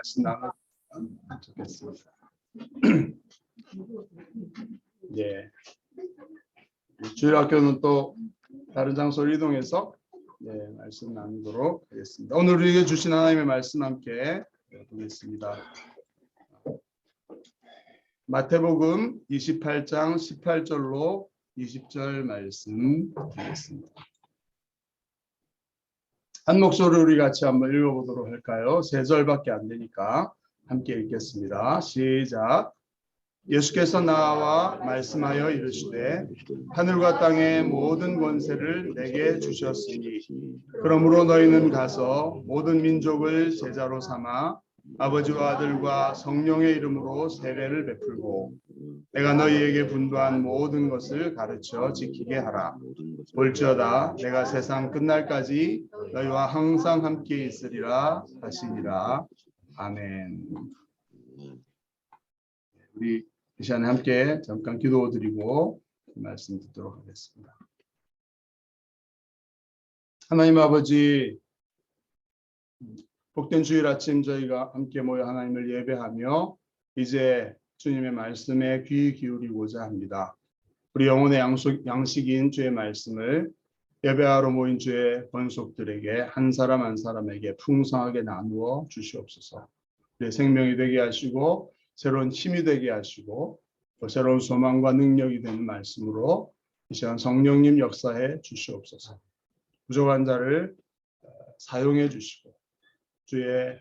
말씀 나누면 좋겠습니다. 예. 주일학교는 또 다른 장소로 이동해서 말씀 나누도록 하겠습니다. 오늘 우리에게 주신 하나님의 말씀 함께 보겠습니다. 마태복음 28장 18절로 20절 말씀 드리겠습니다. 한 목소리로 우리 같이 한번 읽어보도록 할까요? 3절밖에 안 되니까 함께 읽겠습니다. 시작. 예수께서 나와 말씀하여 이르시되 하늘과 땅의 모든 권세를 내게 주셨으니 그러므로 너희는 가서 모든 민족을 제자로 삼아 아버지와 아들과 성령의 이름으로 세례를 베풀고 내가 너희에게 분부한 모든 것을 가르쳐 지키게 하라. 볼지어다 내가 세상 끝날까지 너희와 항상 함께 있으리라 하시니라. 아멘. 우리 이 시간에 함께 잠깐 기도드리고 말씀 듣도록 하겠습니다. 하나님 아버지, 복된 주일 아침 저희가 함께 모여 하나님을 예배하며 이제 주님의 말씀에 귀 기울이고자 합니다. 우리 영혼의 양식인 주의 말씀을 예배하러 모인 주의 권속들에게 한 사람 한 사람에게 풍성하게 나누어 주시옵소서. 우리의 생명이 되게 하시고 새로운 힘이 되게 하시고 또 새로운 소망과 능력이 되는 말씀으로 이 시간 성령님 역사해 주시옵소서. 부족한 자를 사용해 주시고 주의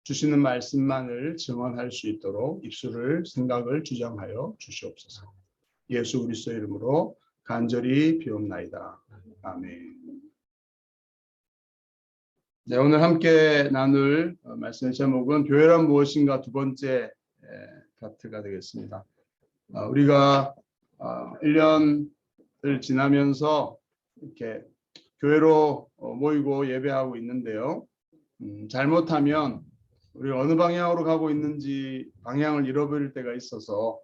주시는 말씀만을 증언할 수 있도록 입술을 생각을 주장하여 주시옵소서. 예수 그리스도의 이름으로 간절히 비옵나이다. 아멘. 네, 오늘 함께 나눌 말씀의 제목은 교회란 무엇인가 두 번째 파트가 되겠습니다. 우리가 1년을 지나면서 이렇게 교회로 모이고 예배하고 있는데요. 잘못하면 우리 어느 방향으로 가고 있는지 방향을 잃어버릴 때가 있어서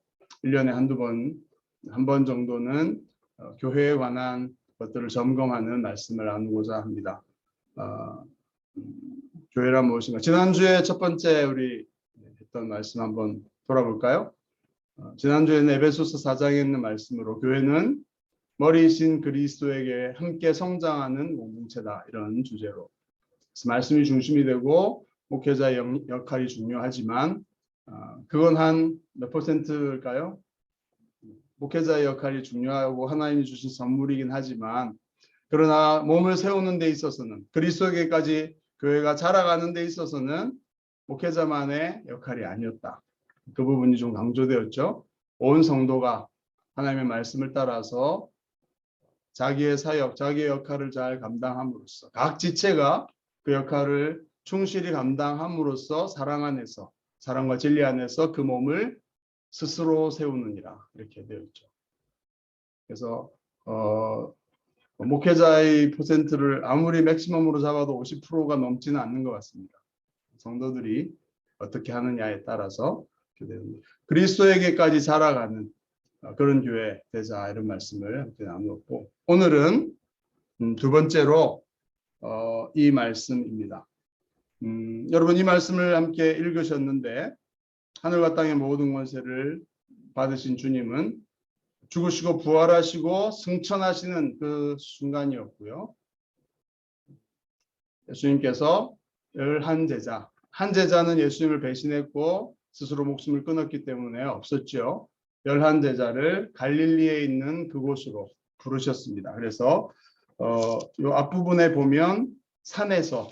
1년에 한 번 정도는 교회에 관한 것들을 점검하는 말씀을 나누고자 합니다. 교회란 무엇인가? 지난주에 첫 번째 우리 했던 말씀 한번 돌아볼까요? 지난주에는 에베소서 4장에 있는 말씀으로 교회는 머리이신 그리스도에게 함께 성장하는 공동체다, 이런 주제로 그래서 말씀이 중심이 되고 목회자의 역할이 중요하지만 그건 한 몇 %일까요? 목회자의 역할이 중요하고 하나님이 주신 선물이긴 하지만 그러나 몸을 세우는 데 있어서는 그리스도에게까지 교회가 자라가는 데 있어서는 목회자만의 역할이 아니었다. 그 부분이 좀 강조되었죠. 온 성도가 하나님의 말씀을 따라서 자기의 사역, 자기의 역할을 잘 감당함으로써 각 지체가 그 역할을 충실히 감당함으로써 사랑 안에서, 사랑과 진리 안에서 그 몸을 스스로 세우느니라, 이렇게 되어 있죠. 그래서 목회자의 퍼센트를 아무리 맥시멈으로 잡아도 50%가 넘지는 않는 것 같습니다. 성도들이 어떻게 하느냐에 따라서 그리스도에게까지 자라가는 그런 교회 되자, 이런 말씀을 함께 나누었고, 오늘은 두 번째로 이 말씀입니다. 여러분 이 말씀을 함께 읽으셨는데 하늘과 땅의 모든 권세를 받으신 주님은 죽으시고 부활하시고 승천하시는 그 순간이었고요. 예수님께서 11제자, 한 제자는 예수님을 배신했고 스스로 목숨을 끊었기 때문에 없었죠. 11제자를 갈릴리에 있는 그곳으로 부르셨습니다. 그래서 이 앞부분에 보면 산에서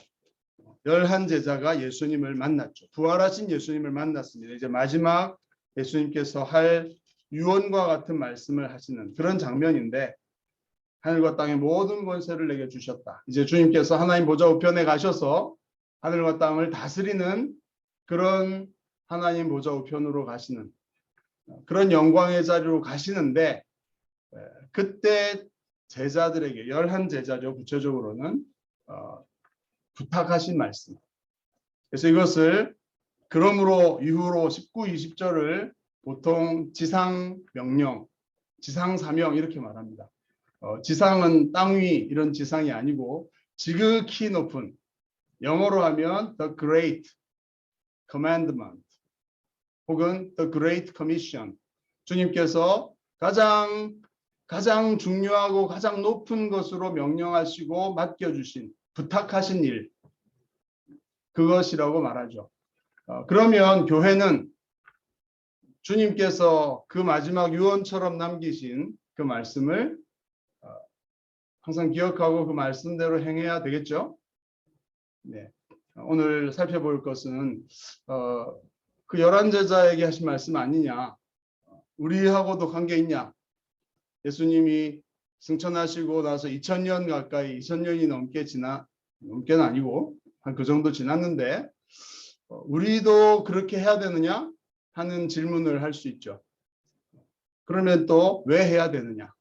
11제자가 예수님을 만났죠. 부활하신 예수님을 만났습니다. 이제 마지막 예수님께서 할 유언과 같은 말씀을 하시는 그런 장면인데, 하늘과 땅의 모든 권세를 내게 주셨다. 이제 주님께서 하나님 보좌 우편에 가셔서 하늘과 땅을 다스리는 그런 하나님 보좌 우편으로 가시는 그런 영광의 자리로 가시는데, 그때 제자들에게 11제자죠. 구체적으로는 부탁하신 말씀. 그래서 이것을 그러므로 이후로 19, 20절을 보통 지상 명령, 지상 사명 이렇게 말합니다. 지상은 땅 위 이런 지상이 아니고 지극히 높은, 영어로 하면 the great, commandment 혹은 the great commission. 주님께서 가장 중요하고 가장 높은 것으로 명령하시고 맡겨주신 부탁하신 일, 그것이라고 말하죠. 그러면 교회는 주님께서 그 마지막 유언처럼 남기신 그 말씀을 항상 기억하고 그 말씀대로 행해야 되겠죠. 네. 오늘 살펴볼 것은 그 11제자에게 하신 말씀 아니냐, 우리하고도 관계 있냐. 예수님이 승천하시고 나서 2000년 가까이, 2000년이 넘게는 아니고 한 그 정도 지났는데 우리도 그렇게 해야 되느냐 하는 질문을 할 수 있죠. 그러면 또 왜 해야 되느냐,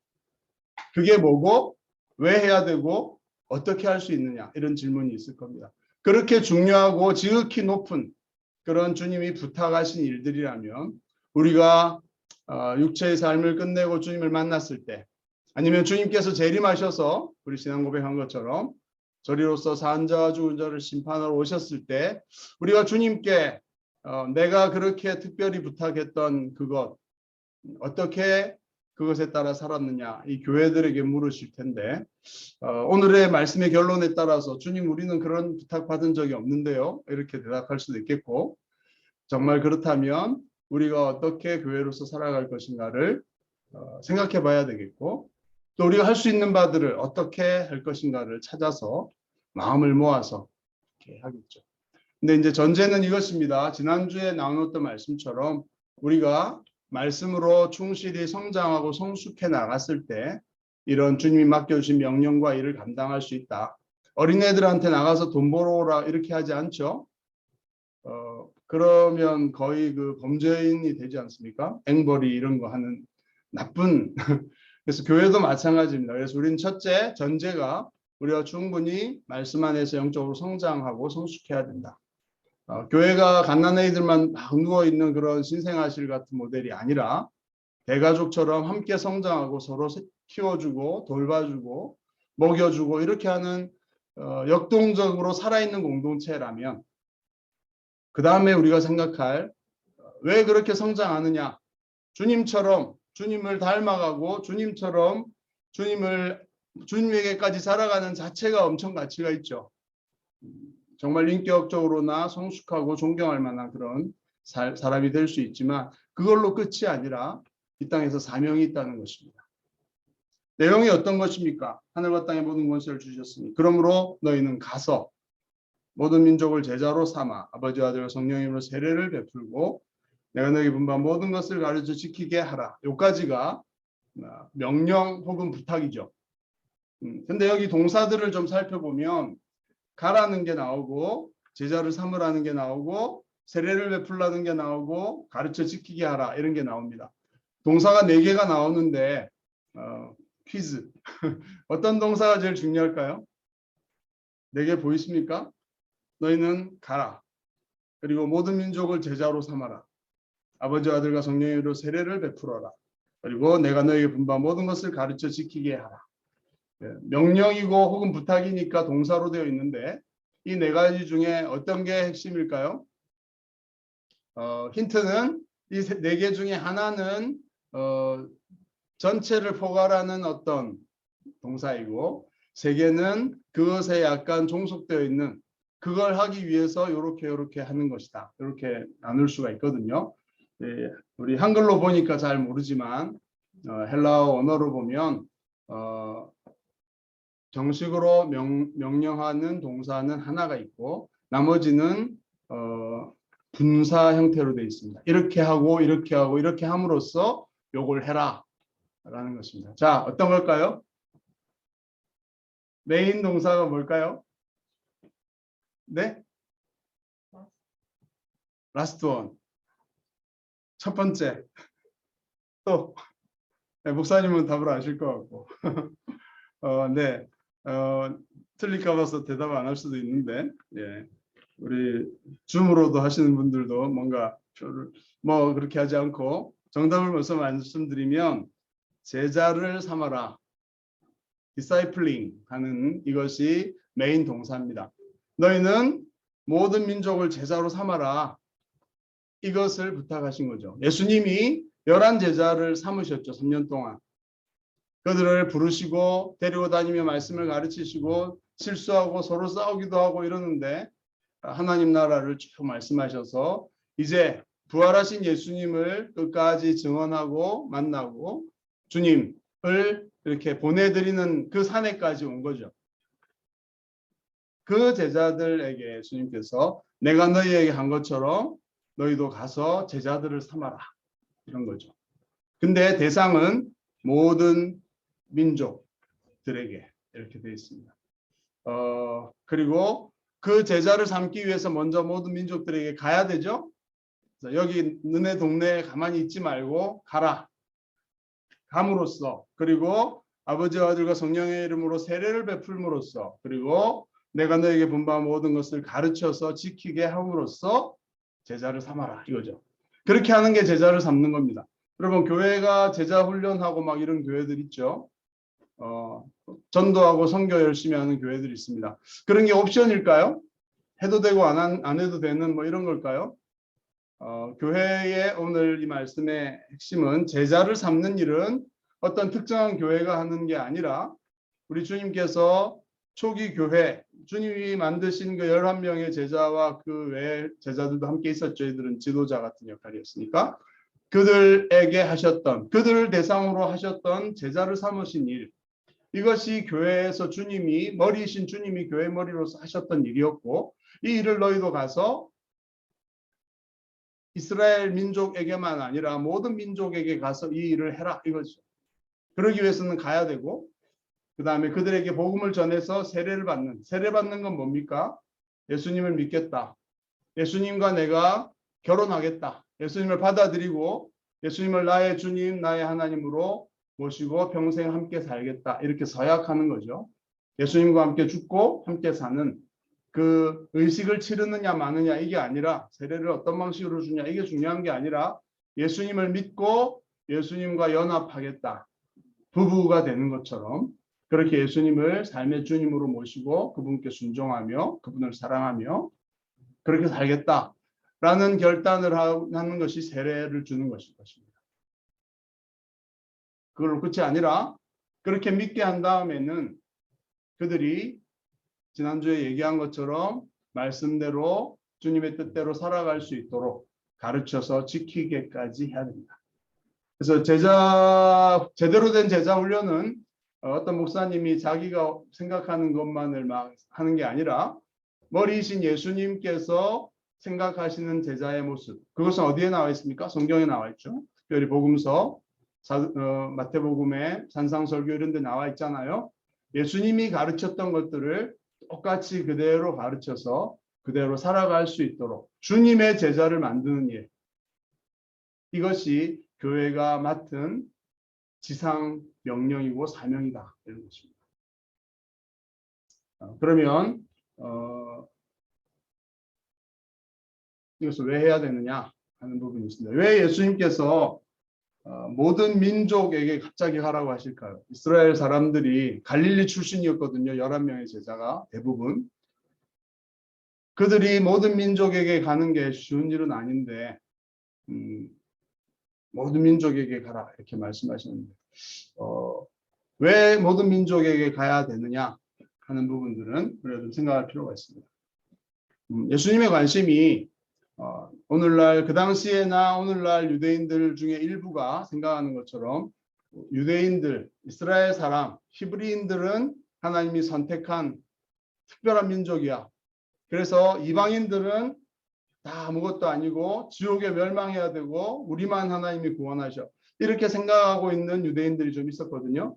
그게 뭐고 왜 해야 되고 어떻게 할 수 있느냐, 이런 질문이 있을 겁니다. 그렇게 중요하고 지극히 높은 그런 주님이 부탁하신 일들이라면 우리가 육체의 삶을 끝내고 주님을 만났을 때, 아니면 주님께서 재림하셔서 우리 지난 고백한 것처럼 저리로서 산 자와 죽은 자를 심판하러 오셨을 때 우리가 주님께 내가 그렇게 특별히 부탁했던 그것, 어떻게 그것에 따라 살았느냐, 이 교회들에게 물으실 텐데 오늘의 말씀의 결론에 따라서 주님, 우리는 그런 부탁 받은 적이 없는데요, 이렇게 대답할 수도 있겠고, 정말 그렇다면 우리가 어떻게 교회로서 살아갈 것인가를 생각해 봐야 되겠고, 또 우리가 할 수 있는 바들을 어떻게 할 것인가를 찾아서 마음을 모아서 이렇게 하겠죠. 근데 이제 전제는 이것입니다. 지난주에 나눴던 말씀처럼 우리가 말씀으로 충실히 성장하고 성숙해 나갔을 때 이런 주님이 맡겨주신 명령과 일을 감당할 수 있다. 어린애들한테 나가서 돈 벌어오라 이렇게 하지 않죠. 그러면 거의 그 범죄인이 되지 않습니까? 앵벌이 이런 거 하는 나쁜. 그래서 교회도 마찬가지입니다. 그래서 우리는 첫째 전제가 우리가 충분히 말씀 안에서 영적으로 성장하고 성숙해야 된다. 교회가 갓난아이들만 막 누워있는 그런 신생아실 같은 모델이 아니라 대가족처럼 함께 성장하고 서로 키워주고 돌봐주고 먹여주고 이렇게 하는 역동적으로 살아있는 공동체라면, 그 다음에 우리가 생각할 왜 그렇게 성장하느냐, 주님처럼 주님을 닮아가고 주님처럼 주님에게까지 살아가는 자체가 엄청 가치가 있죠. 정말 인격적으로나 성숙하고 존경할 만한 그런 사람이 될 수 있지만 그걸로 끝이 아니라 이 땅에서 사명이 있다는 것입니다. 내용이 어떤 것입니까? 하늘과 땅의 모든 권세를 주셨으니 그러므로 너희는 가서 모든 민족을 제자로 삼아 아버지와 아들과 성령의 이름으로 세례를 베풀고 내가 너희에게 분부한 모든 것을 가르쳐 지키게 하라. 여기까지가 명령 혹은 부탁이죠. 근데 여기 동사들을 좀 살펴보면 가라는 게 나오고 제자를 삼으라는 게 나오고 세례를 베풀라는 게 나오고 가르쳐 지키게 하라 이런 게 나옵니다. 동사가 4개가 나오는데 퀴즈. 어떤 동사가 제일 중요할까요? 4개 보이십니까? 너희는 가라. 그리고 모든 민족을 제자로 삼아라. 아버지와 아들과 성령의 이름으로 세례를 베풀어라. 그리고 내가 너희에게 분부한 모든 것을 가르쳐 지키게 하라. 명령이고 혹은 부탁이니까 동사로 되어 있는데 이 4가지 중에 어떤 게 핵심일까요? 힌트는 이 4개 중에 하나는 전체를 포괄하는 어떤 동사이고 3개는 그것에 약간 종속되어 있는, 그걸 하기 위해서 이렇게 하는 것이다. 이렇게 나눌 수가 있거든요. 우리 한글로 보니까 잘 모르지만 헬라어 언어로 보면 정식으로 명령하는 동사는 하나가 있고 나머지는 분사 형태로 되어 있습니다. 이렇게 하고 이렇게 하고 이렇게 함으로써 요걸 해라 라는 것입니다. 자, 어떤 걸까요? 메인 동사가 뭘까요? 네? 라스트 원. 첫 번째. 또 목사님은 답을 아실 것 같고 네. 틀릴까 봐서 대답 안 할 수도 있는데, 예. 우리 줌으로도 하시는 분들도 뭔가 뭐 그렇게 하지 않고 정답을 먼저 말씀드리면 제자를 삼아라, discipling 하는 이것이 메인 동사입니다. 너희는 모든 민족을 제자로 삼아라. 이것을 부탁하신 거죠. 예수님이 11 제자를 삼으셨죠. 3년 동안. 그들을 부르시고 데리고 다니며 말씀을 가르치시고 실수하고 서로 싸우기도 하고 이러는데 하나님 나라를 쭉 말씀하셔서 이제 부활하신 예수님을 끝까지 증언하고 만나고 주님을 이렇게 보내드리는 그 산에까지 온 거죠. 그 제자들에게 예수님께서 내가 너희에게 한 것처럼 너희도 가서 제자들을 삼아라. 이런 거죠. 근데 대상은 모든 민족들에게 이렇게 되어 있습니다. 그리고 그 제자를 삼기 위해서 먼저 모든 민족들에게 가야 되죠. 여기 너네 동네에 가만히 있지 말고 가라. 감으로써 그리고 아버지와 아들과 성령의 이름으로 세례를 베풀므로써 그리고 내가 너에게 분부한 모든 것을 가르쳐서 지키게 함으로써 제자를 삼아라 이거죠. 그렇게 하는 게 제자를 삼는 겁니다. 여러분 교회가 제자 훈련하고 막 이런 교회들 있죠. 전도하고 선교 열심히 하는 교회들이 있습니다. 그런 게 옵션일까요? 해도 되고 안 해도 되는 뭐 이런 걸까요? 교회의 오늘 이 말씀의 핵심은 제자를 삼는 일은 어떤 특정한 교회가 하는 게 아니라 우리 주님께서 초기 교회 주님이 만드신 그 11명의 제자와 그 외 제자들도 함께 있었죠. 이들은 지도자 같은 역할이었으니까 그들에게 하셨던 그들을 대상으로 하셨던 제자를 삼으신 일 이것이 교회에서 주님이 머리이신 주님이 교회 머리로서 하셨던 일이었고 이 일을 너희도 가서 이스라엘 민족에게만 아니라 모든 민족에게 가서 이 일을 해라 이거죠. 그러기 위해서는 가야 되고 그 다음에 그들에게 복음을 전해서 세례를 받는 세례 받는 건 뭡니까? 예수님을 믿겠다. 예수님과 내가 결혼하겠다. 예수님을 받아들이고 예수님을 나의 주님 나의 하나님으로 모시고 평생 함께 살겠다. 이렇게 서약하는 거죠. 예수님과 함께 죽고 함께 사는 그 의식을 치르느냐 마느냐 이게 아니라 세례를 어떤 방식으로 주냐 이게 중요한 게 아니라 예수님을 믿고 예수님과 연합하겠다. 부부가 되는 것처럼 그렇게 예수님을 삶의 주님으로 모시고 그분께 순종하며 그분을 사랑하며 그렇게 살겠다라는 결단을 하는 것이 세례를 주는 것일 것입니다. 그걸로 끝이 아니라 그렇게 믿게 한 다음에는 그들이 지난주에 얘기한 것처럼 말씀대로 주님의 뜻대로 살아갈 수 있도록 가르쳐서 지키게까지 해야 됩니다. 그래서 제대로 된 제자 훈련은 어떤 목사님이 자기가 생각하는 것만을 막 하는 게 아니라 머리이신 예수님께서 생각하시는 제자의 모습 그것은 어디에 나와 있습니까? 성경에 나와 있죠. 특별히 복음서 마태복음에 산상설교 이런 데 나와 있잖아요. 예수님이 가르쳤던 것들을 똑같이 그대로 가르쳐서 그대로 살아갈 수 있도록 주님의 제자를 만드는 일 이것이 교회가 맡은 지상 명령이고 사명이다 이런 것입니다. 그러면 이것을 왜 해야 되느냐 하는 부분이 있습니다. 왜 예수님께서 모든 민족에게 갑자기 하라고 하실까요? 이스라엘 사람들이 갈릴리 출신이었거든요. 11명의 제자가 대부분. 그들이 모든 민족에게 가는 게 쉬운 일은 아닌데 모든 민족에게 가라 이렇게 말씀하셨는데 왜 모든 민족에게 가야 되느냐 하는 부분들은 그래도 생각할 필요가 있습니다. 예수님의 관심이 오늘날 그 당시에나 오늘날 유대인들 중에 일부가 생각하는 것처럼 유대인들, 이스라엘 사람, 히브리인들은 하나님이 선택한 특별한 민족이야. 그래서 이방인들은 다 아무것도 아니고 지옥에 멸망해야 되고 우리만 하나님이 구원하셔. 이렇게 생각하고 있는 유대인들이 좀 있었거든요.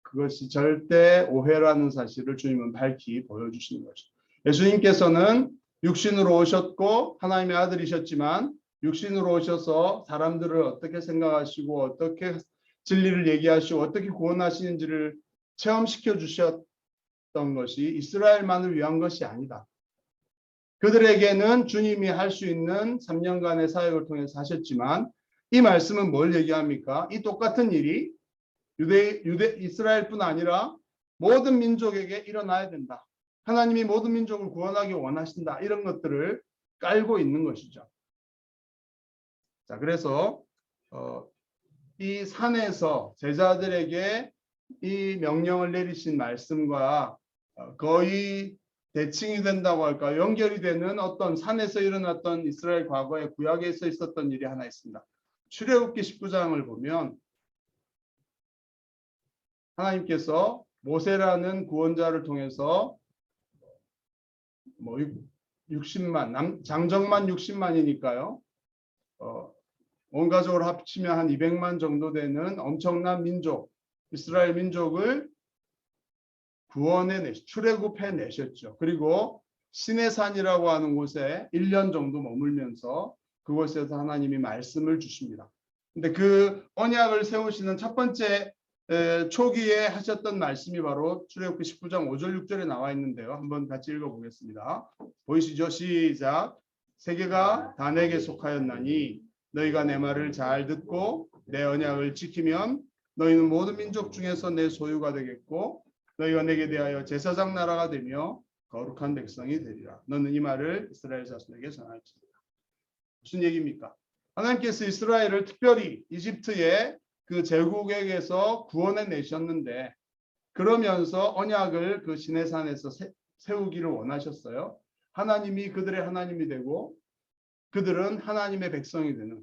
그것이 절대 오해라는 사실을 주님은 밝히 보여주시는 거죠. 예수님께서는 육신으로 오셨고 하나님의 아들이셨지만 육신으로 오셔서 사람들을 어떻게 생각하시고 어떻게 진리를 얘기하시고 어떻게 구원하시는지를 체험시켜 주셨던 것이 이스라엘만을 위한 것이 아니다. 그들에게는 주님이 할 수 있는 3년간의 사역을 통해서 하셨지만 이 말씀은 뭘 얘기합니까? 이 똑같은 일이 이스라엘뿐 아니라 모든 민족에게 일어나야 된다. 하나님이 모든 민족을 구원하기 원하신다. 이런 것들을 깔고 있는 것이죠. 자, 그래서 이 산에서 제자들에게 이 명령을 내리신 말씀과 거의 대칭이 된다고 할까, 연결이 되는 어떤 산에서 일어났던 이스라엘 과거의 구약에서 있었던 일이 하나 있습니다. 출애굽기 19장을 보면 하나님께서 모세라는 구원자를 통해서 뭐 60만 장정만 60만이니까요. 온 가족으로 합치면 한 200만 정도 되는 엄청난 민족, 이스라엘 민족을 출애굽해 내셨죠. 그리고 시내산이라고 하는 곳에 1년 정도 머물면서 그곳에서 하나님이 말씀을 주십니다. 근데 그 언약을 세우시는 첫 번째 초기에 하셨던 말씀이 바로 출애굽기 19장 5절 6절에 나와 있는데요. 한번 같이 읽어보겠습니다. 보이시죠? 시작. 세계가 다 내게 속하였나니 너희가 내 말을 잘 듣고 내 언약을 지키면 너희는 모든 민족 중에서 내 소유가 되겠고 너희가 내게 대하여 제사장 나라가 되며 거룩한 백성이 되리라. 너는 이 말을 이스라엘 자손에게 전할지니라. 무슨 얘기입니까? 하나님께서 이스라엘을 특별히 이집트의 그 제국에게서 구원해 내셨는데 그러면서 언약을 그 시내산에서 세우기를 원하셨어요. 하나님이 그들의 하나님이 되고 그들은 하나님의 백성이 되는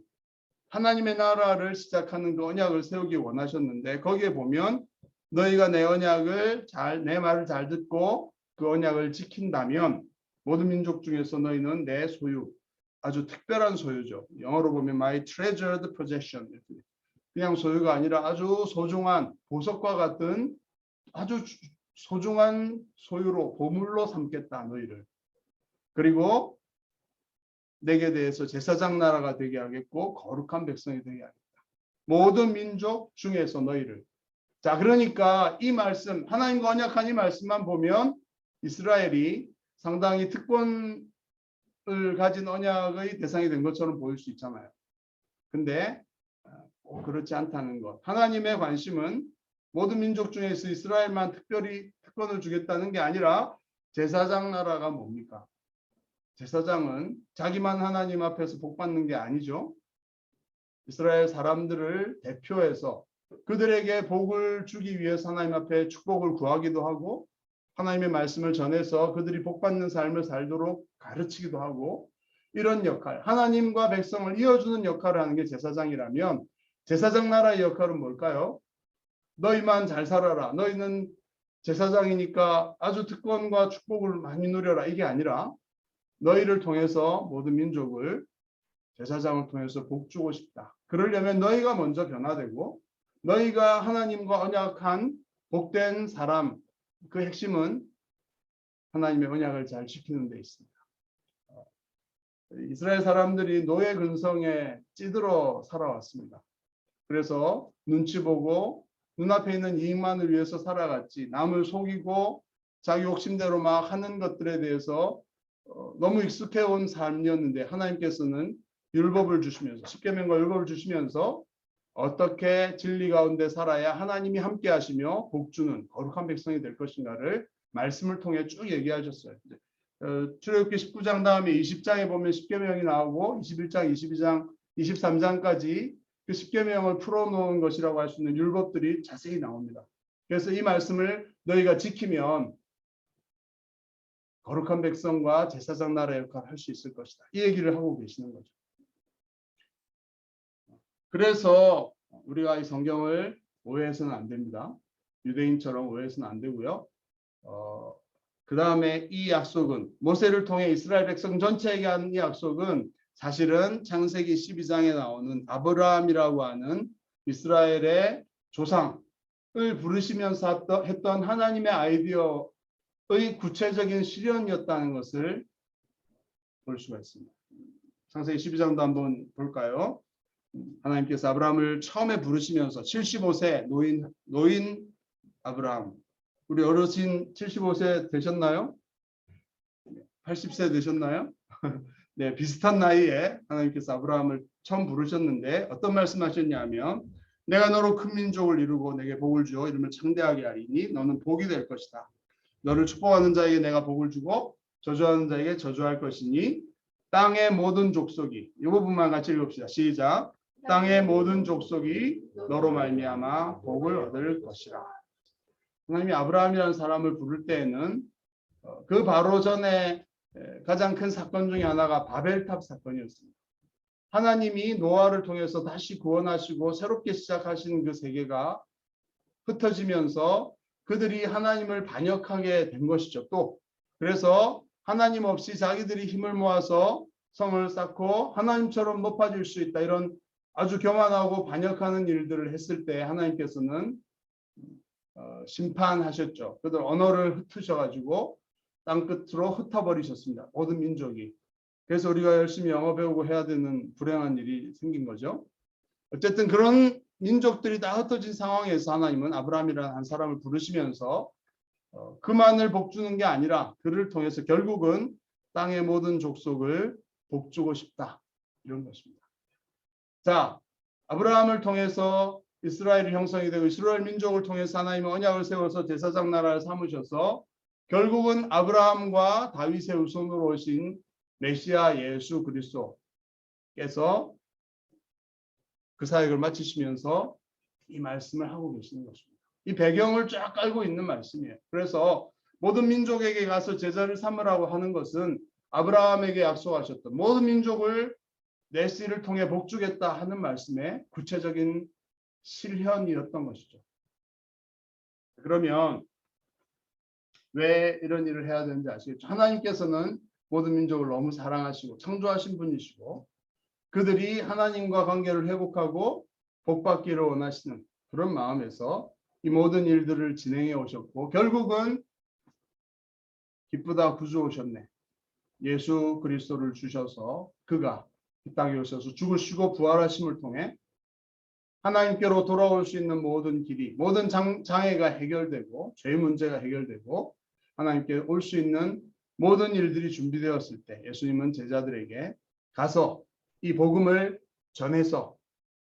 하나님의 나라를 시작하는 그 언약을 세우기 원하셨는데 거기에 보면 너희가 내 언약을 내 말을 잘 듣고 그 언약을 지킨다면 모든 민족 중에서 너희는 내 소유, 아주 특별한 소유죠. 영어로 보면 my treasured possession. 그냥 소유가 아니라 아주 소중한 보석과 같은 아주 소중한 소유로 보물로 삼겠다 너희를. 그리고 내게 대해서 제사장 나라가 되게 하겠고 거룩한 백성이 되게 하겠다. 모든 민족 중에서 너희를. 자, 그러니까 이 말씀, 하나님과 언약한 이 말씀만 보면 이스라엘이 상당히 특권을 가진 언약의 대상이 된 것처럼 보일 수 있잖아요. 근데 그렇지 않다는 것. 하나님의 관심은 모든 민족 중에서 이스라엘만 특별히 특권을 주겠다는 게 아니라 제사장 나라가 뭡니까? 제사장은 자기만 하나님 앞에서 복 받는 게 아니죠. 이스라엘 사람들을 대표해서 그들에게 복을 주기 위해서 하나님 앞에 축복을 구하기도 하고 하나님의 말씀을 전해서 그들이 복 받는 삶을 살도록 가르치기도 하고 이런 역할, 하나님과 백성을 이어주는 역할을 하는 게 제사장이라면 제사장 나라의 역할은 뭘까요? 너희만 잘 살아라. 너희는 제사장이니까 아주 특권과 축복을 많이 누려라. 이게 아니라 너희를 통해서 모든 민족을 제사장을 통해서 복 주고 싶다. 그러려면 너희가 먼저 변화되고 너희가 하나님과 언약한 복된 사람, 그 핵심은 하나님의 언약을 잘 지키는 데 있습니다. 이스라엘 사람들이 노예 근성에 찌들어 살아왔습니다. 그래서 눈치 보고 눈앞에 있는 이익만을 위해서 살아갔지 남을 속이고 자기 욕심대로 막 하는 것들에 대해서 너무 익숙해온 삶이었는데 하나님께서는 율법을 주시면서 십계명과 율법을 주시면서 어떻게 진리 가운데 살아야 하나님이 함께 하시며 복 주는 거룩한 백성이 될 것인가를 말씀을 통해 쭉 얘기하셨어요. 출애굽기 19장 다음에 20장에 보면 십계명이 나오고 21장, 22장, 23장까지 그 십계명을 풀어놓은 것이라고 할 수 있는 율법들이 자세히 나옵니다. 그래서 이 말씀을 너희가 지키면 거룩한 백성과 제사장 나라의 역할을 할 수 있을 것이다. 이 얘기를 하고 계시는 거죠. 그래서 우리가 이 성경을 오해해서는 안 됩니다. 유대인처럼 오해해서는 안 되고요. 그 다음에 이 약속은 모세를 통해 이스라엘 백성 전체에게 한 이 약속은 사실은 창세기 12장에 나오는 아브라함이라고 하는 이스라엘의 조상을 부르시면서 했던 하나님의 아이디어의 구체적인 실현이었다는 것을 볼 수가 있습니다. 창세기 12장도 한번 볼까요? 하나님께서 아브라함을 처음에 부르시면서 75세 노인 아브라함, 우리 어르신 75세 되셨나요? 80세 되셨나요? 네, 비슷한 나이에 하나님께서 아브라함을 처음 부르셨는데 어떤 말씀하셨냐면 내가 너로 큰 민족을 이루고 내게 복을 주어 이름을 창대하게 하리니 너는 복이 될 것이다. 너를 축복하는 자에게 내가 복을 주고 저주하는 자에게 저주할 것이니 땅의 모든 족속이, 이 부분만 같이 읽읍시다. 시작. 땅의 모든 족속이 너로 말미암아 복을 얻을 것이라. 하나님이 아브라함이라는 사람을 부를 때에는 그 바로 전에 가장 큰 사건 중에 하나가 바벨탑 사건이었습니다. 하나님이 노아를 통해서 다시 구원하시고 새롭게 시작하신 그 세계가 흩어지면서 그들이 하나님을 반역하게 된 것이죠. 또 그래서 하나님 없이 자기들이 힘을 모아서 성을 쌓고 하나님처럼 높아질 수 있다, 이런 아주 교만하고 반역하는 일들을 했을 때 하나님께서는 심판하셨죠. 그들 언어를 흩으셔가지고 땅끝으로 흩어버리셨습니다. 모든 민족이. 그래서 우리가 열심히 영어 배우고 해야 되는 불행한 일이 생긴 거죠. 어쨌든 그런 민족들이 다 흩어진 상황에서 하나님은 아브라함이라는 한 사람을 부르시면서 그만을 복주는 게 아니라 그를 통해서 결국은 땅의 모든 족속을 복주고 싶다, 이런 것입니다. 자, 아브라함을 통해서 이스라엘이 형성이 되고 이스라엘 민족을 통해서 하나님은 언약을 세워서 제사장 나라를 삼으셔서 결국은 아브라함과 다윗의 후손으로 오신 메시아 예수 그리스도께서 그 사역을 마치시면서 이 말씀을 하고 계시는 것입니다. 이 배경을 쫙 깔고 있는 말씀이에요. 그래서 모든 민족에게 가서 제자를 삼으라고 하는 것은 아브라함에게 약속하셨던 모든 민족을 내 씨를 통해 복주겠다 하는 말씀의 구체적인 실현이었던 것이죠. 그러면 왜 이런 일을 해야 되는지 아시겠죠? 하나님께서는 모든 민족을 너무 사랑하시고 창조하신 분이시고 그들이 하나님과 관계를 회복하고 복받기를 원하시는 그런 마음에서 이 모든 일들을 진행해 오셨고 결국은 기쁘다 구주 오셨네. 예수 그리스도를 주셔서 그가 이 땅에 오셔서 죽으시고 부활하심을 통해 하나님께로 돌아올 수 있는 모든 길이, 모든 장애가 해결되고 죄의 문제가 해결되고 하나님께 올 수 있는 모든 일들이 준비되었을 때 예수님은 제자들에게 가서 이 복음을 전해서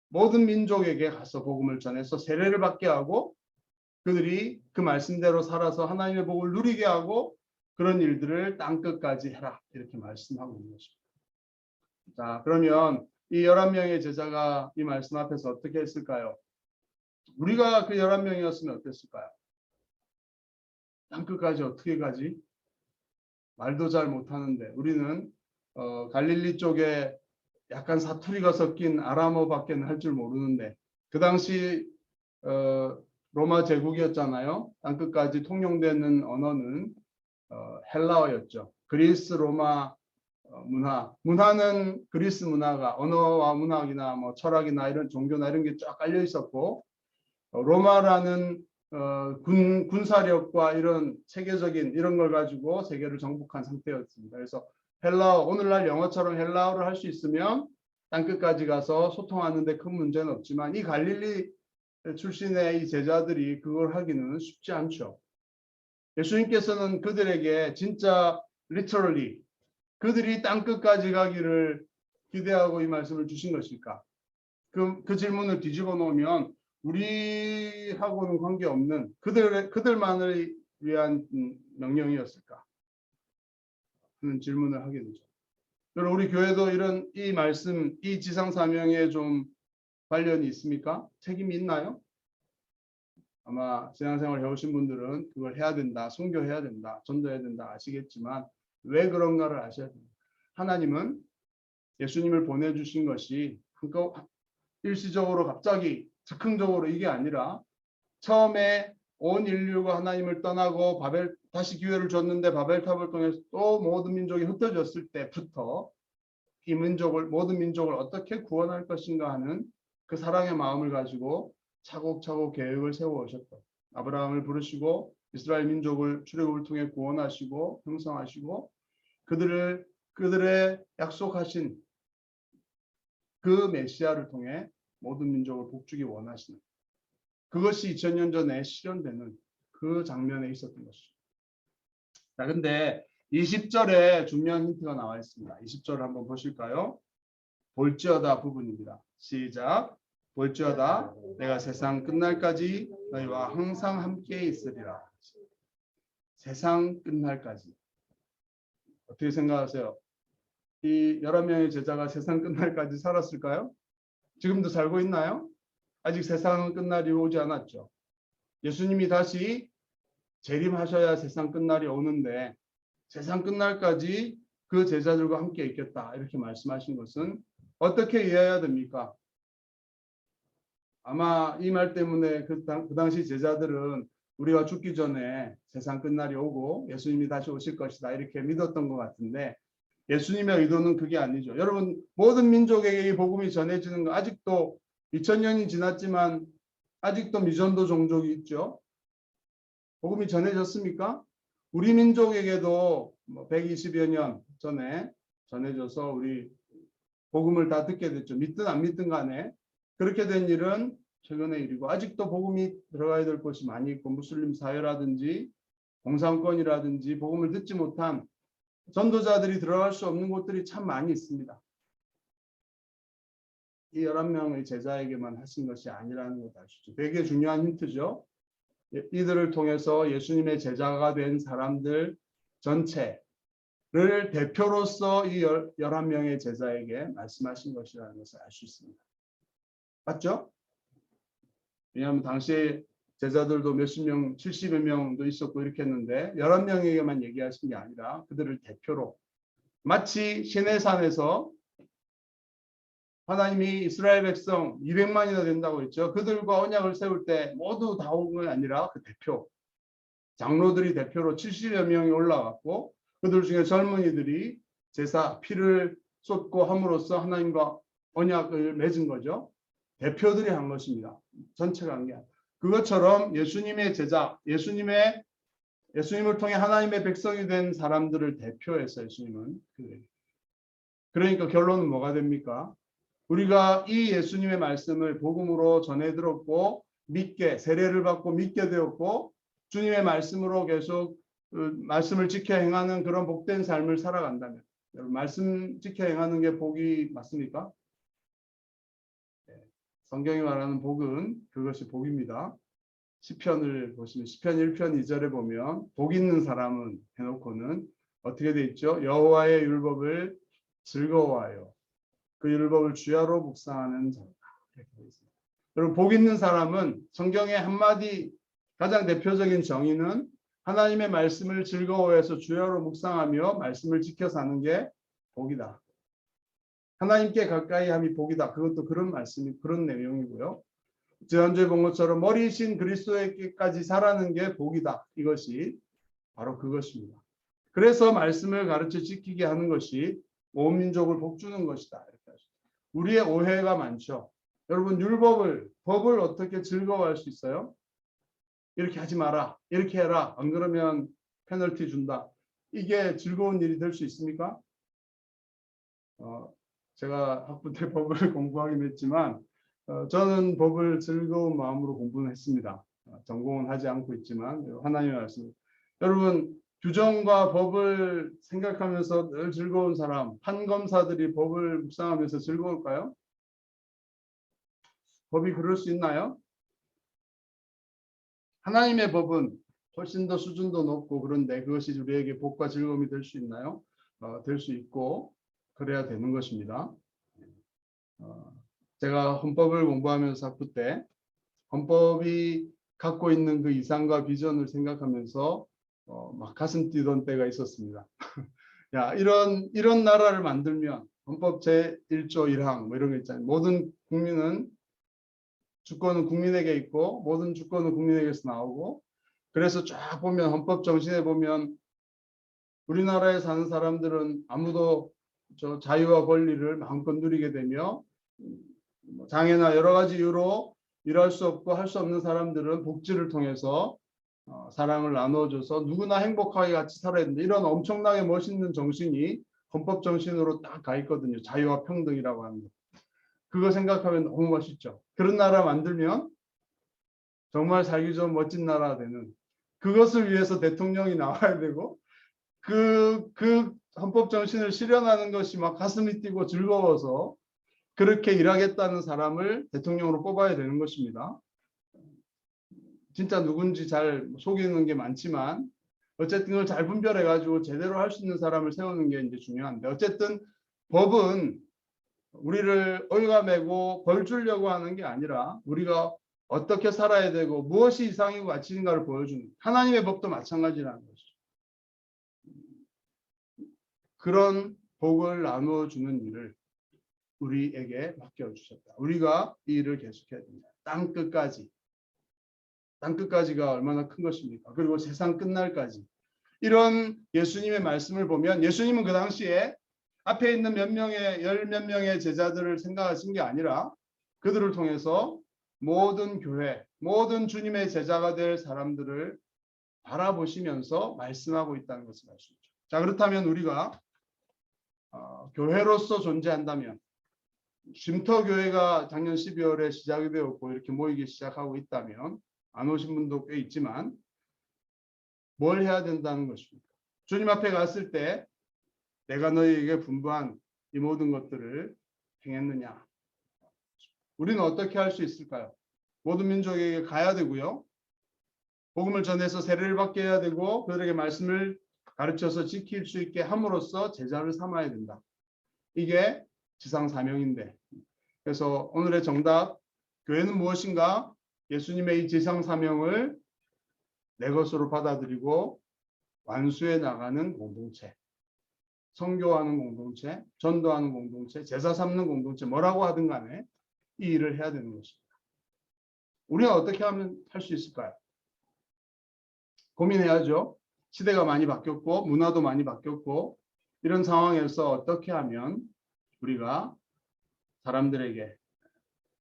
모든 민족에게 가서 복음을 전해서 세례를 받게 하고 그들이 그 말씀대로 살아서 하나님의 복을 누리게 하고 그런 일들을 땅끝까지 해라, 이렇게 말씀하고 있는 것입니다. 자, 그러면 이 11명의 제자가 이 말씀 앞에서 어떻게 했을까요? 우리가 그 11명이었으면 어땠을까요? 땅끝까지 어떻게 가지? 말도 잘 못하는데 우리는 갈릴리 쪽에 약간 사투리가 섞인 아람어밖에 할 줄 모르는데 그 당시 로마 제국이었잖아요. 땅끝까지 통용되는 언어는 헬라어였죠. 그리스 로마 문화는 그리스 문화가 언어와 문학이나 뭐 철학이나 이런 종교나 이런 게 쫙 깔려 있었고 로마라는 군사력과 이런 체계적인 이런 걸 가지고 세계를 정복한 상태였습니다. 그래서 헬라어, 오늘날 영어처럼 헬라어를 할 수 있으면 땅끝까지 가서 소통하는데 큰 문제는 없지만 이 갈릴리 출신의 이 제자들이 그걸 하기는 쉽지 않죠. 예수님께서는 그들에게 진짜 literally 그들이 땅끝까지 가기를 기대하고 이 말씀을 주신 것일까? 그 질문을 뒤집어 놓으면 우리하고는 관계없는 그들만을 위한 명령이었을까? 그런 질문을 하게 되죠. 여러분, 우리 교회도 이런 이 말씀, 이 지상 사명에 좀 관련이 있습니까? 책임이 있나요? 아마 신앙생활 해오신 분들은 그걸 해야 된다, 순교해야 된다, 전도해야 된다 아시겠지만 왜 그런가를 아셔야 됩니다. 하나님은 예수님을 보내주신 것이 일시적으로 갑자기 즉흥적으로 이게 아니라 처음에 온 인류가 하나님을 떠나고 다시 기회를 줬는데 바벨탑을 통해서 또 모든 민족이 흩어졌을 때부터 이 모든 민족을 어떻게 구원할 것인가 하는 그 사랑의 마음을 가지고 차곡차곡 계획을 세워 오셨다. 아브라함을 부르시고 이스라엘 민족을 출애굽을 통해 구원하시고 형성하시고 그들의 약속하신 그 메시아를 통해 모든 민족을 복주기 원하시는 그것이 2000년 전에 실현되는 그 장면에 있었던 것이죠. 자, 근데 20절에 중요한 힌트가 나와 있습니다. 20절을 한번 보실까요? 볼지어다 부분입니다. 시작. 볼지어다 내가 세상 끝날까지 너희와 항상 함께 있으리라. 세상 끝날까지. 어떻게 생각하세요? 이 11명의 제자가 세상 끝날까지 살았을까요? 지금도 살고 있나요? 아직 세상은 끝날이 오지 않았죠. 예수님이 다시 재림하셔야 세상 끝날이 오는데 세상 끝날까지 그 제자들과 함께 있겠다 이렇게 말씀하신 것은 어떻게 이해해야 됩니까? 아마 이 말 때문에 그 당시 제자들은 우리가 죽기 전에 세상 끝날이 오고 예수님이 다시 오실 것이다 이렇게 믿었던 것 같은데 예수님의 의도는 그게 아니죠. 여러분 모든 민족에게 이 복음이 전해지는 거 아직도 2000년이 지났지만 아직도 미전도 종족이 있죠. 복음이 전해졌습니까? 우리 민족에게도 120여 년 전에 전해져서 우리 복음을 다 듣게 됐죠. 믿든 안 믿든 간에 그렇게 된 일은 최근의 일이고 아직도 복음이 들어가야 될 곳이 많이 있고 무슬림 사회라든지 공산권이라든지 복음을 듣지 못한 전도자들이 들어갈 수 없는 곳들이 참 많이 있습니다. 이 11명의 제자에게만 하신 것이 아니라는 것 아시죠? 되게 중요한 힌트죠. 이들을 통해서 예수님의 제자가 된 사람들 전체를 대표로서 이 11명의 제자에게 말씀하신 것이라는 것을 알 수 있습니다. 맞죠? 왜냐하면 당시에 제자들도 몇십 명, 70여 명도 있었고 이렇게 했는데 11명에게만 얘기하신 게 아니라 그들을 대표로 마치 시내산에서 하나님이 이스라엘 백성 200만이나 된다고 했죠. 그들과 언약을 세울 때 모두 다 온 건 아니라 그 대표, 장로들이 대표로 70여 명이 올라왔고 그들 중에 젊은이들이 제사 피를 쏟고 함으로써 하나님과 언약을 맺은 거죠. 대표들이 한 것입니다. 전체가 한 게 아니라. 그것처럼 예수님의 제자, 예수님을 통해 하나님의 백성이 된 사람들을 대표해서 예수님은 그러니까 결론은 뭐가 됩니까? 우리가 이 예수님의 말씀을 복음으로 전해 들었고 믿게 세례를 받고 믿게 되었고 주님의 말씀으로 계속 말씀을 지켜 행하는 그런 복된 삶을 살아간다면 여러분 말씀 지켜 행하는 게 복이 맞습니까? 성경이 말하는 복은 그것이 복입니다. 시편을 보시면 시편 1편 2절에 보면 복 있는 사람은 해놓고는 어떻게 돼 있죠? 여호와의 율법을 즐거워하여 그 율법을 주야로 묵상하는 자다. 이렇게 되어 있습니다. 여러분 복 있는 사람은 성경의 한마디 가장 대표적인 정의는 하나님의 말씀을 즐거워해서 주야로 묵상하며 말씀을 지켜 사는 게 복이다. 하나님께 가까이 함이 복이다. 그것도 그런 말씀이 그런 내용이고요. 지난주에 본 것처럼 머리이신 그리스도에게까지 살아는 게 복이다. 이것이 바로 그것입니다. 그래서 말씀을 가르쳐 지키게 하는 것이 온 민족을 복주는 것이다. 이렇게 하죠. 우리의 오해가 많죠. 여러분 법을 어떻게 즐거워할 수 있어요? 이렇게 하지 마라. 이렇게 해라. 안 그러면 페널티 준다. 이게 즐거운 일이 될 수 있습니까? 제가 학부 때 법을 공부하긴 했지만 저는 법을 즐거운 마음으로 공부는 했습니다. 전공은 하지 않고 있지만 하나님의 말씀. 여러분 규정과 법을 생각하면서 늘 즐거운 사람, 판검사들이 법을 묵상하면서 즐거울까요? 법이 그럴 수 있나요? 하나님의 법은 훨씬 더 수준도 높고 그런데 그것이 우리에게 복과 즐거움이 될 수 있나요? 될 수 있고 그래야 되는 것입니다. 제가 헌법을 공부하면서 학부 때 헌법이 갖고 있는 그 이상과 비전을 생각하면서 막 가슴 뛰던 때가 있었습니다. 야, 이런 나라를 만들면 헌법 제1조 1항 뭐 이런 거 있잖아요. 모든 국민은 주권은 국민에게 있고 모든 주권은 국민에게서 나오고 그래서 쫙 보면 헌법 정신에 보면 우리나라에 사는 사람들은 아무도 저 자유와 권리를 마음껏 누리게 되며 장애나 여러 가지 이유로 일할 수 없고 할 수 없는 사람들은 복지를 통해서 사랑을 나눠줘서 누구나 행복하게 같이 살아야 된다. 이런 엄청나게 멋있는 정신이 헌법 정신으로 딱 가 있거든요. 자유와 평등이라고 하는 거. 그거 생각하면 너무 멋있죠. 그런 나라 만들면 정말 살기 좋은 멋진 나라가 되는 그것을 위해서 대통령이 나와야 되고 그 헌법 정신을 실현하는 것이 막 가슴이 뛰고 즐거워서 그렇게 일하겠다는 사람을 대통령으로 뽑아야 되는 것입니다. 진짜 누군지 잘 속이는 게 많지만 어쨌든 그걸 잘 분별해 가지고 제대로 할 수 있는 사람을 세우는 게 이제 중요한데 어쨌든 법은 우리를 올가매고 벌 주려고 하는 게 아니라 우리가 어떻게 살아야 되고 무엇이 이상이고 가치인가를 보여주는, 하나님의 법도 마찬가지라는 것이죠. 그런 복을 나누어주는 일을 우리에게 맡겨주셨다. 우리가 이 일을 계속해야 됩니다. 땅끝까지가 얼마나 큰 것입니까? 그리고 세상 끝날까지. 이런 예수님의 말씀을 보면, 예수님은 그 당시에 앞에 있는 열 몇 명의 제자들을 생각하신 게 아니라 그들을 통해서 모든 교회, 모든 주님의 제자가 될 사람들을 바라보시면서 말씀하고 있다는 것을 알 수 있죠. 자, 그렇다면 우리가 교회로서 존재한다면, 쉼터교회가 작년 12월에 시작이 되었고 이렇게 모이기 시작하고 있다면, 안 오신 분도 꽤 있지만 뭘 해야 된다는 것입니다. 주님 앞에 갔을 때 내가 너희에게 분부한 이 모든 것들을 행했느냐? 우리는 어떻게 할 수 있을까요? 모든 민족에게 가야 되고요. 복음을 전해서 세례를 받게 해야 되고 그들에게 말씀을 가르쳐서 지킬 수 있게 함으로써 제자를 삼아야 된다. 이게 지상 사명인데, 그래서 오늘의 정답, 교회는 무엇인가? 예수님의 이 지상 사명을 내 것으로 받아들이고 완수해 나가는 공동체, 선교하는 공동체, 전도하는 공동체, 제사 삼는 공동체, 뭐라고 하든 간에 이 일을 해야 되는 것입니다. 우리가 어떻게 하면 할 수 있을까요? 고민해야죠. 시대가 많이 바뀌었고 문화도 많이 바뀌었고, 이런 상황에서 어떻게 하면 우리가 사람들에게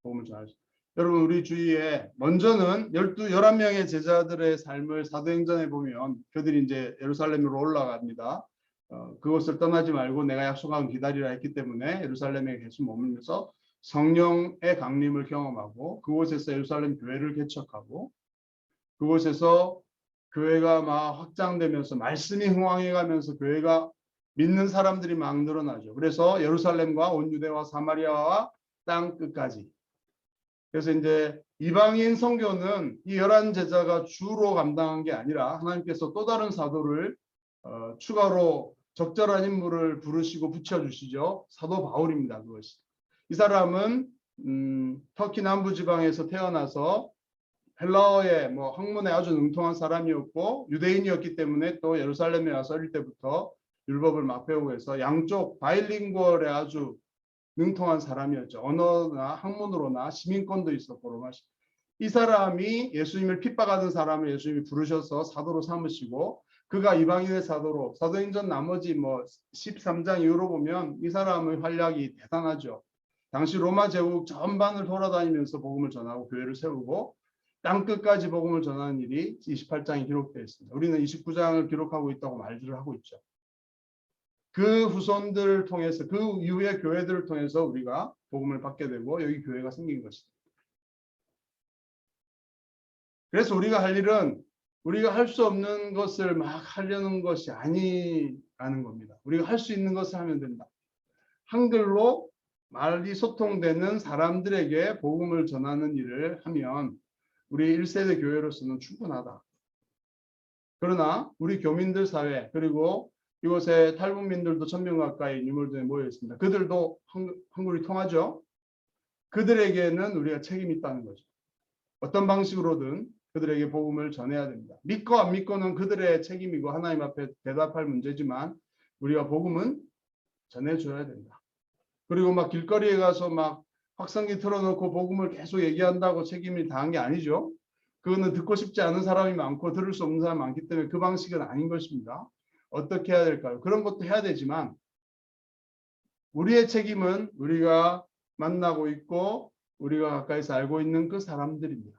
복음을 전할 수 있을까요? 여러분, 우리 주위에 먼저는 11명의 제자들의 삶을 사도행전에 보면 그들이 이제 예루살렘으로 올라갑니다. 그곳을 떠나지 말고 내가 약속한 기다리라 했기 때문에 예루살렘에 계속 머물면서 성령의 강림을 경험하고 그곳에서 예루살렘 교회를 개척하고 그곳에서 교회가 막 확장되면서 말씀이 흥왕해가면서 교회가 믿는 사람들이 막 늘어나죠. 그래서 예루살렘과 온 유대와 사마리아와 땅 끝까지. 그래서 이제 이방인 선교는 이 11제자가 주로 감당한 게 아니라 하나님께서 또 다른 사도를 추가로 적절한 인물을 부르시고 붙여주시죠. 사도 바울입니다. 그것이. 이 사람은 터키 남부 지방에서 태어나서 헬라어의 학문에 아주 능통한 사람이었고 유대인이었기 때문에 또 예루살렘에 와서 어릴 때부터 율법을 막 배우고 해서 양쪽 바일링구얼에 아주 능통한 사람이었죠. 언어나 학문으로나 시민권도 있었고 로마시. 이 사람이 예수님을 핍박하던 사람을 예수님이 부르셔서 사도로 삼으시고 그가 이방인의 사도로, 사도행전 나머지 13장 이후로 보면 이 사람의 활약이 대단하죠. 당시 로마 제국 전반을 돌아다니면서 복음을 전하고 교회를 세우고 땅끝까지 복음을 전하는 일이 28장에 기록되어 있습니다. 우리는 29장을 기록하고 있다고 말들을 하고 있죠. 그 후손들을 통해서, 그 이후의 교회들을 통해서 우리가 복음을 받게 되고 여기 교회가 생긴 것입니다. 그래서 우리가 할 일은 우리가 할 수 없는 것을 막 하려는 것이 아니라는 겁니다. 우리가 할 수 있는 것을 하면 된다. 한글로 말이 소통되는 사람들에게 복음을 전하는 일을 하면 우리 1세대 교회로서는 충분하다. 그러나 우리 교민들 사회, 그리고 이곳에 탈북민들도 1000명 가까이 유물들에 모여 있습니다. 그들도 한글이 통하죠. 그들에게는 우리가 책임이 있다는 거죠. 어떤 방식으로든 그들에게 복음을 전해야 됩니다. 믿고 안 믿고는 그들의 책임이고 하나님 앞에 대답할 문제지만 우리가 복음은 전해줘야 된다. 그리고 막 길거리에 가서 막 확성기 틀어놓고 복음을 계속 얘기한다고 책임을 다한 게 아니죠. 그거는 듣고 싶지 않은 사람이 많고 들을 수 없는 사람이 많기 때문에 그 방식은 아닌 것입니다. 어떻게 해야 될까요? 그런 것도 해야 되지만 우리의 책임은 우리가 만나고 있고 우리가 가까이서 알고 있는 그 사람들입니다.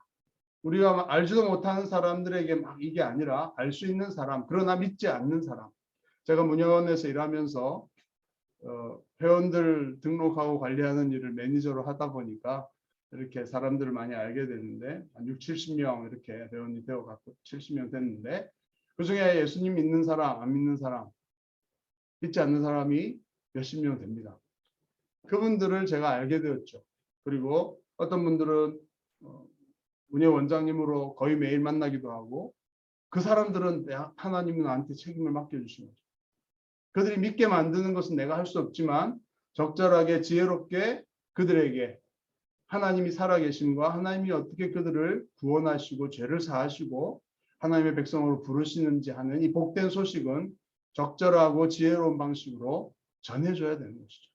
우리가 알지도 못하는 사람들에게 막 이게 아니라 알 수 있는 사람, 그러나 믿지 않는 사람. 제가 문여원에서 일하면서 회원들 등록하고 관리하는 일을 매니저로 하다 보니까 이렇게 사람들을 많이 알게 됐는데 한 60-70명 이렇게 회원이 되어갖고 70명 됐는데 그중에 예수님 믿는 사람, 안 믿는 사람, 믿지 않는 사람이 몇십 명 됩니다. 그분들을 제가 알게 되었죠. 그리고 어떤 분들은 문예 원장님으로 거의 매일 만나기도 하고 그 사람들은 하나님은 나한테 책임을 맡겨주신 거죠. 그들이 믿게 만드는 것은 내가 할 수 없지만 적절하게 지혜롭게 그들에게 하나님이 살아계심과 하나님이 어떻게 그들을 구원하시고 죄를 사하시고 하나님의 백성으로 부르시는지 하는 이 복된 소식은 적절하고 지혜로운 방식으로 전해줘야 되는 것이죠.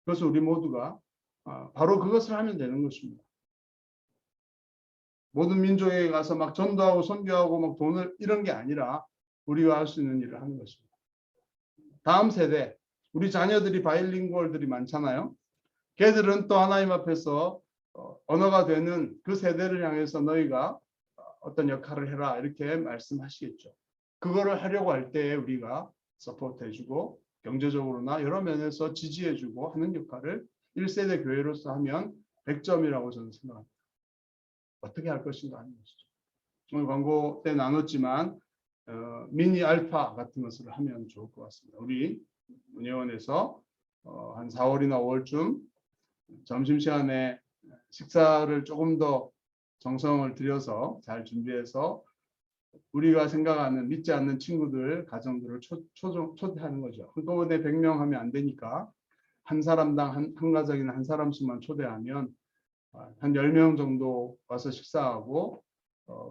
그래서 우리 모두가 바로 그것을 하면 되는 것입니다. 모든 민족에 가서 막 전도하고 선교하고 막 돈을 이런 게 아니라 우리가 할 수 있는 일을 하는 것입니다. 다음 세대, 우리 자녀들이 바이링구얼들이 많잖아요. 걔들은 또 하나님 앞에서 언어가 되는 그 세대를 향해서 너희가 어떤 역할을 해라 이렇게 말씀하시겠죠. 그거를 하려고 할 때 우리가 서포트해주고 경제적으로나 여러 면에서 지지해주고 하는 역할을 1세대 교회로서 하면 100점이라고 저는 생각합니다. 어떻게 할 것인가 하는 것이죠. 오늘 광고 때 나눴지만 미니 알파 같은 것을 하면 좋을 것 같습니다. 우리 문예원에서 한 4월이나 5월쯤 점심시간에 식사를 조금 더 정성을 들여서 잘 준비해서 우리가 생각하는 믿지 않는 친구들, 가정들을 초대하는 거죠. 한꺼번에 100명 하면 안 되니까 한 사람당 한 가정이나 한 사람씩만 초대하면 한 10명 정도 와서 식사하고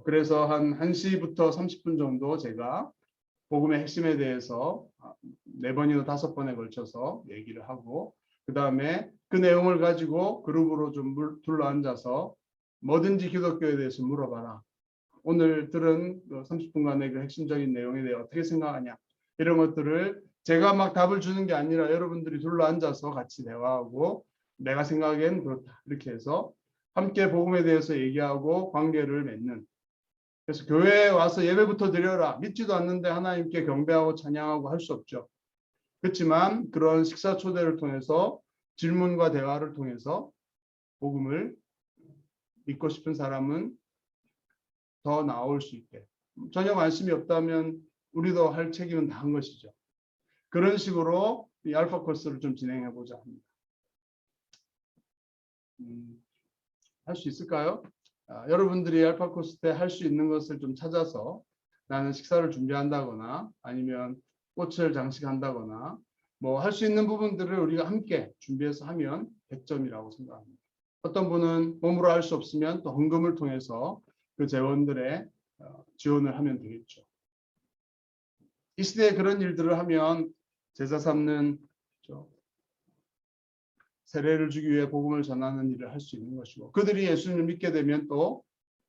그래서 한 1시부터 30분 정도 제가 복음의 핵심에 대해서 4번이나 5번에 걸쳐서 얘기를 하고 그 다음에 그 내용을 가지고 그룹으로 좀 둘러앉아서 뭐든지 기독교에 대해서 물어봐라. 오늘 들은 30분간의 그 핵심적인 내용에 대해 어떻게 생각하냐. 이런 것들을 제가 막 답을 주는 게 아니라 여러분들이 둘러앉아서 같이 대화하고 내가 생각엔 그렇다. 이렇게 해서 함께 복음에 대해서 얘기하고 관계를 맺는. 그래서 교회에 와서 예배부터 드려라. 믿지도 않는데 하나님께 경배하고 찬양하고 할 수 없죠. 그렇지만 그런 식사 초대를 통해서 질문과 대화를 통해서 복음을 믿고 싶은 사람은 더 나올 수 있게. 전혀 관심이 없다면 우리도 할 책임은 다 한 것이죠. 그런 식으로 이 알파 코스를 좀 진행해 보자 합니다. 할 수 있을까요? 여러분들이 알파 코스 때 할 수 있는 것을 좀 찾아서 나는 식사를 준비한다거나 아니면 꽃을 장식한다거나 뭐 할 수 있는 부분들을 우리가 함께 준비해서 하면 100점이라고 생각합니다. 어떤 분은 몸으로 할 수 없으면 또 헌금을 통해서 그 재원들의 지원을 하면 되겠죠. 이 시대에 그런 일들을 하면 제자 삼는 세례를 주기 위해 복음을 전하는 일을 할 수 있는 것이고 그들이 예수님을 믿게 되면 또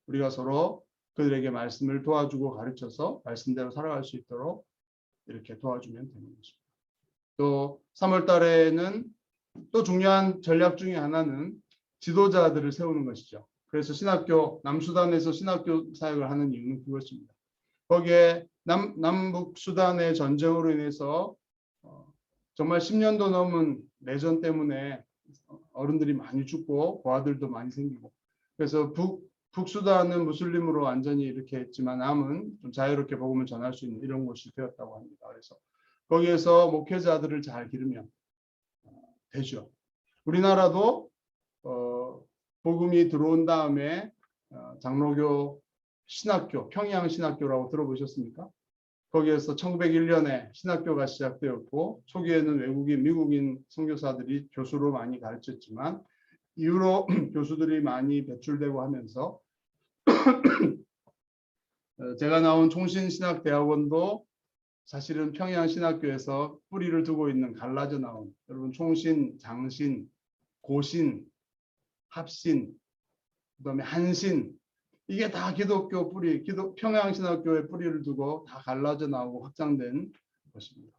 우리가 서로 그들에게 말씀을 도와주고 가르쳐서 말씀대로 살아갈 수 있도록 이렇게 도와주면 되는 것입니다. 또 3월 달에는 또 중요한 전략 중에 하나는 지도자들을 세우는 것이죠. 그래서 남수단에서 신학교 사역을 하는 이유는 그것입니다. 거기에 남북 수단의 전쟁으로 인해서 정말 10년도 넘은 내전 때문에 어른들이 많이 죽고 고아들도 많이 생기고 그래서 북수단은 무슬림으로 완전히 이렇게 했지만 남은 좀 자유롭게 복음을 전할 수 있는 이런 곳이 되었다고 합니다. 그래서 거기에서 목회자들을 잘 기르면 되죠. 우리나라도 복음이 들어온 다음에 장로교 신학교, 평양 신학교라고 들어보셨습니까? 거기에서 1901년에 신학교가 시작되었고 초기에는 외국인, 미국인 선교사들이 교수로 많이 가르쳤지만 이후로 교수들이 많이 배출되고 하면서 제가 나온 총신신학대학원도 사실은 평양신학교에서 뿌리를 두고 있는 갈라져 나온 여러분 총신, 장신, 고신, 합신, 그다음에 한신 이게 다 기독교 뿌리, 평양신학교에 뿌리를 두고 다 갈라져 나오고 확장된 것입니다.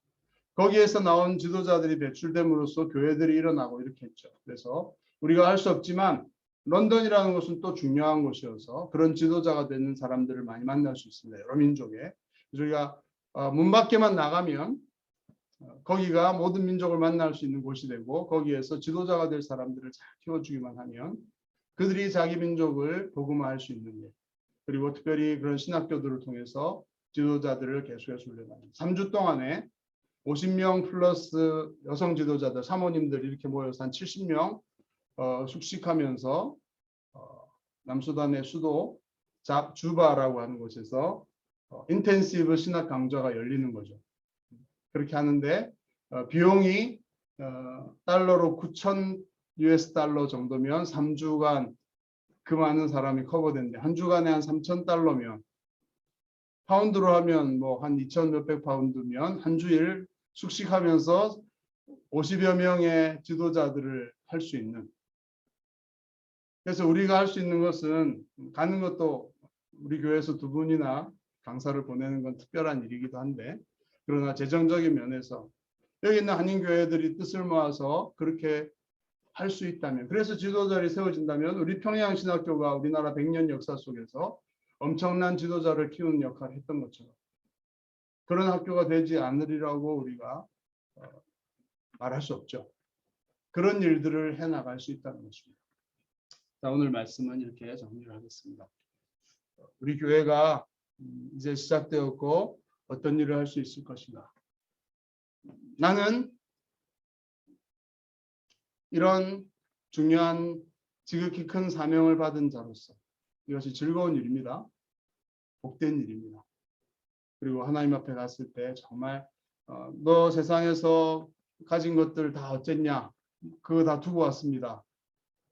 거기에서 나온 지도자들이 배출됨으로써 교회들이 일어나고 이렇게 했죠. 그래서 우리가 할 수 없지만 런던이라는 곳은 또 중요한 곳이어서 그런 지도자가 되는 사람들을 많이 만날 수 있습니다. 여러 민족에. 우리가 문 밖에만 나가면 거기가 모든 민족을 만날 수 있는 곳이 되고 거기에서 지도자가 될 사람들을 잘 키워주기만 하면 그들이 자기 민족을 복음화할 수 있는 일 그리고 특별히 그런 신학교들을 통해서 지도자들을 계속해서 훈련합니다. 3주 동안에 50명 플러스 여성 지도자들, 사모님들 이렇게 모여서 한 70명 숙식하면서 남수단의 수도 주바라고 하는 곳에서 인텐시브 신학 강좌가 열리는 거죠. 그렇게 하는데 비용이 달러로 9,000 US 달러 정도면 3주간 그 많은 사람이 커버된대. 한 주간에 한 3,000달러면 파운드로 하면 뭐 한 2,000 몇백 파운드면 한 주일 숙식하면서 50여 명의 지도자들을 할 수 있는. 그래서 우리가 할 수 있는 것은 가는 것도 우리 교회에서 2분이나 강사를 보내는 건 특별한 일이기도 한데, 그러나 재정적인 면에서 여기 있는 한인교회들이 뜻을 모아서 그렇게 할 수 있다면, 그래서 지도자들이 세워진다면 우리 평양신학교가 우리나라 100년 역사 속에서 엄청난 지도자를 키우는 역할을 했던 것처럼 그런 학교가 되지 않으리라고 우리가 말할 수 없죠. 그런 일들을 해나갈 수 있다는 것입니다. 자, 오늘 말씀은 이렇게 정리를 하겠습니다. 우리 교회가 이제 시작되었고 어떤 일을 할 수 있을 것인가. 나는 이런 중요한 지극히 큰 사명을 받은 자로서 이것이 즐거운 일입니다. 복된 일입니다. 그리고 하나님 앞에 갔을 때 정말 너 세상에서 가진 것들 다 어쨌냐? 그거 다 두고 왔습니다.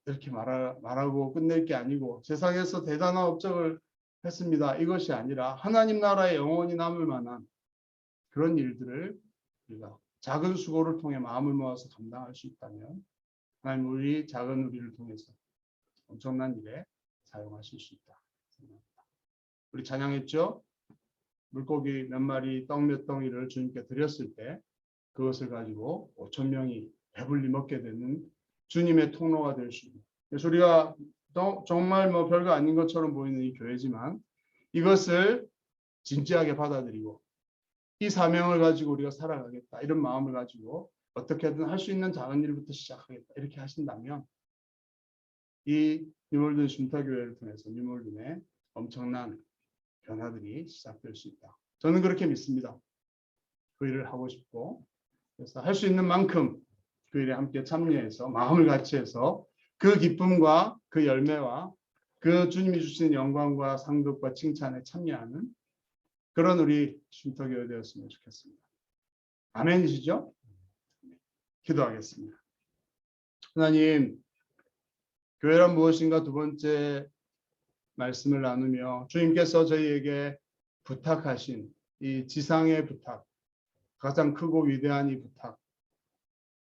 이렇게 말하고 끝낼 게 아니고 세상에서 대단한 업적을 했습니다. 이것이 아니라 하나님 나라에 영원히 남을 만한 그런 일들을 우리가 작은 수고를 통해 마음을 모아서 감당할 수 있다면 하나님 우리 작은 우리를 통해서 엄청난 일에 사용하실 수 있다 생각합니다. 우리 찬양했죠? 물고기 몇 마리, 떡 몇 덩이를 주님께 드렸을 때 그것을 가지고 5,000명이 배불리 먹게 되는 주님의 통로가 될 수 있는. 그래서 우리가 정말 뭐 별거 아닌 것처럼 보이는 이 교회지만 이것을 진지하게 받아들이고 이 사명을 가지고 우리가 살아가겠다 이런 마음을 가지고 어떻게든 할 수 있는 작은 일부터 시작하겠다 이렇게 하신다면 이 뉴몰든 쉼터교회를 통해서 뉴몰든의 엄청난 변화들이 시작될 수 있다. 저는 그렇게 믿습니다. 그 일을 하고 싶고 그래서 할 수 있는 만큼 그 일에 함께 참여해서 마음을 같이 해서 그 기쁨과 그 열매와 그 주님이 주시는 영광과 상급과 칭찬에 참여하는 그런 우리 쉼터교회 되었으면 좋겠습니다. 아멘이시죠? 기도하겠습니다. 하나님, 교회란 무엇인가 두 번째 말씀을 나누며 주님께서 저희에게 부탁하신 이 지상의 부탁, 가장 크고 위대한 이 부탁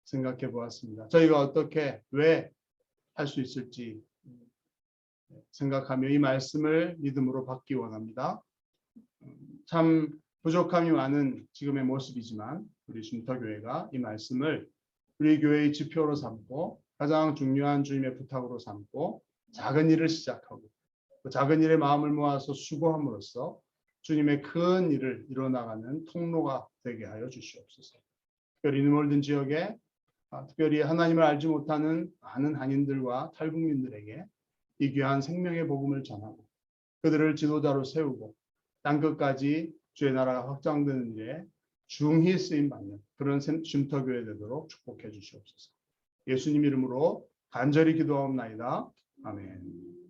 생각해 보았습니다. 저희가 어떻게 왜 할 수 있을지 생각하며 이 말씀을 믿음으로 받기 원합니다. 참 부족함이 많은 지금의 모습이지만 우리 쉼터교회가 이 말씀을 우리 교회의 지표로 삼고 가장 중요한 주님의 부탁으로 삼고 작은 일을 시작하고 그 작은 일에 마음을 모아서 수고함으로써 주님의 큰 일을 이뤄나가는 통로가 되게 하여 주시옵소서. 특별히 뉴몰든 지역에 특별히 하나님을 알지 못하는 많은 한인들과 탈북민들에게 이 귀한 생명의 복음을 전하고 그들을 지도자로 세우고 땅끝까지 주의 나라가 확장되는 일에 중히 쓰임받는 그런 쉼터교회 되도록 축복해 주시옵소서. 예수님 이름으로 간절히 기도하옵나이다. 아멘.